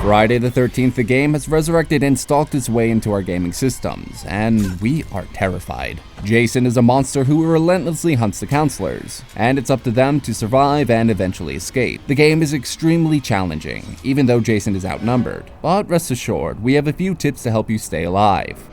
Friday the 13th, the game has resurrected and stalked its way into our gaming systems, and we are terrified. Jason is a monster who relentlessly hunts the counselors, and it's up to them to survive and eventually escape. The game is extremely challenging, even though Jason is outnumbered, but rest assured, we have a few tips to help you stay alive.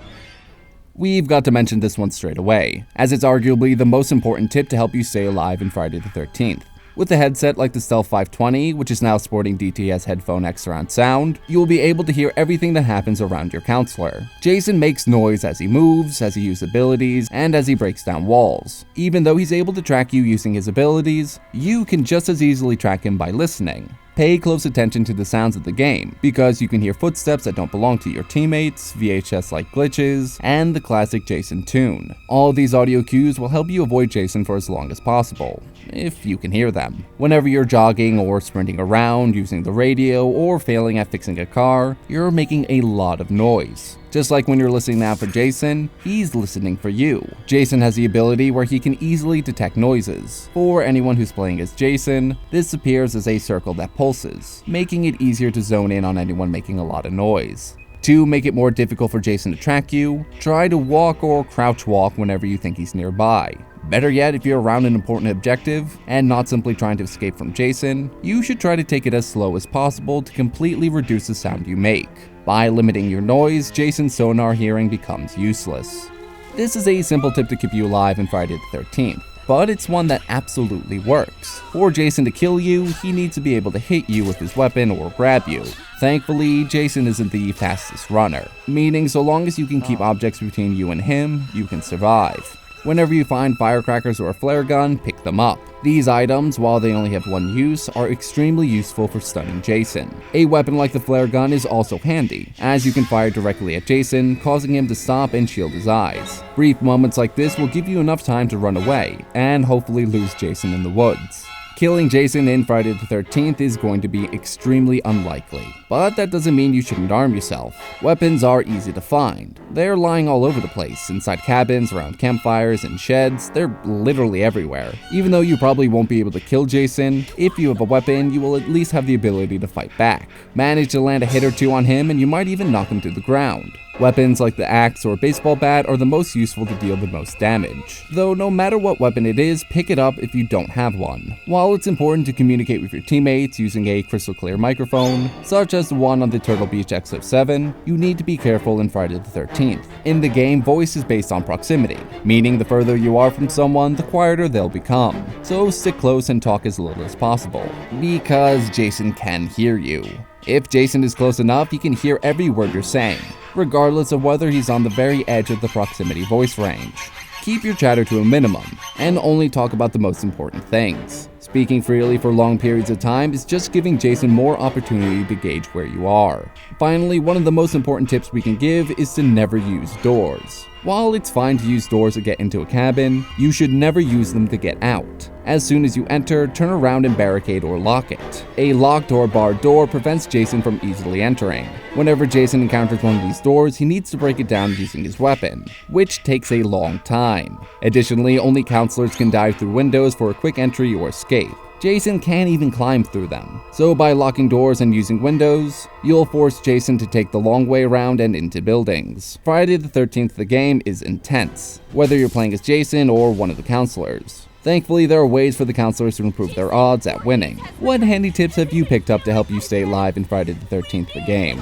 We've got to mention this one straight away, as it's arguably the most important tip to help you stay alive in Friday the 13th. With a headset like the Stealth 520, which is now sporting DTS Headphone X surround sound, you will be able to hear everything that happens around your counselor. Jason makes noise as he moves, as he uses abilities, and as he breaks down walls. Even though he's able to track you using his abilities, you can just as easily track him by listening. Pay close attention to the sounds of the game, because you can hear footsteps that don't belong to your teammates, VHS-like glitches, and the classic Jason tune. All of these audio cues will help you avoid Jason for as long as possible, if you can hear them. Whenever you're jogging or sprinting around, using the radio, or failing at fixing a car, you're making a lot of noise. Just like when you're listening now for Jason, he's listening for you. Jason has the ability where he can easily detect noises. For anyone who's playing as Jason, this appears as a circle that pulses, making it easier to zone in on anyone making a lot of noise. To make it more difficult for Jason to track you, try to walk or crouch walk whenever you think he's nearby. Better yet, if you're around an important objective and not simply trying to escape from Jason, you should try to take it as slow as possible to completely reduce the sound you make. By limiting your noise, Jason's sonar hearing becomes useless. This is a simple tip to keep you alive in Friday the 13th, but it's one that absolutely works. For Jason to kill you, he needs to be able to hit you with his weapon or grab you. Thankfully, Jason isn't the fastest runner, meaning so long as you can keep objects between you and him, you can survive. Whenever you find firecrackers or a flare gun, pick them up. These items, while they only have one use, are extremely useful for stunning Jason. A weapon like the flare gun is also handy, as you can fire directly at Jason, causing him to stop and shield his eyes. Brief moments like this will give you enough time to run away, and hopefully lose Jason in the woods. Killing Jason in Friday the 13th is going to be extremely unlikely, but that doesn't mean you shouldn't arm yourself. Weapons are easy to find. They're lying all over the place, inside cabins, around campfires, and sheds. They're literally everywhere. Even though you probably won't be able to kill Jason, if you have a weapon, you will at least have the ability to fight back. Manage to land a hit or two on him, and you might even knock him to the ground. Weapons like the axe or baseball bat are the most useful to deal the most damage, though no matter what weapon it is, pick it up if you don't have one. While it's important to communicate with your teammates using a crystal clear microphone, such as the one on the Turtle Beach XF7, you need to be careful in Friday the 13th. In the game, voice is based on proximity, meaning the further you are from someone, the quieter they'll become, so stick close and talk as little as possible, because Jason can hear you. If Jason is close enough, he can hear every word you're saying, regardless of whether he's on the very edge of the proximity voice range. Keep your chatter to a minimum, and only talk about the most important things. Speaking freely for long periods of time is just giving Jason more opportunity to gauge where you are. Finally, one of the most important tips we can give is to never use doors. While it's fine to use doors to get into a cabin, you should never use them to get out. As soon as you enter, turn around and barricade or lock it. A locked or barred door prevents Jason from easily entering. Whenever Jason encounters one of these doors, he needs to break it down using his weapon, which takes a long time. Additionally, only counselors can dive through windows for a quick entry or escape. Jason can't even climb through them, so by locking doors and using windows, you'll force Jason to take the long way around and into buildings. Friday the 13th, the game is intense, whether you're playing as Jason or one of the counselors. Thankfully, there are ways for the counselors to improve their odds at winning. What handy tips have you picked up to help you stay alive in Friday the 13th, the game?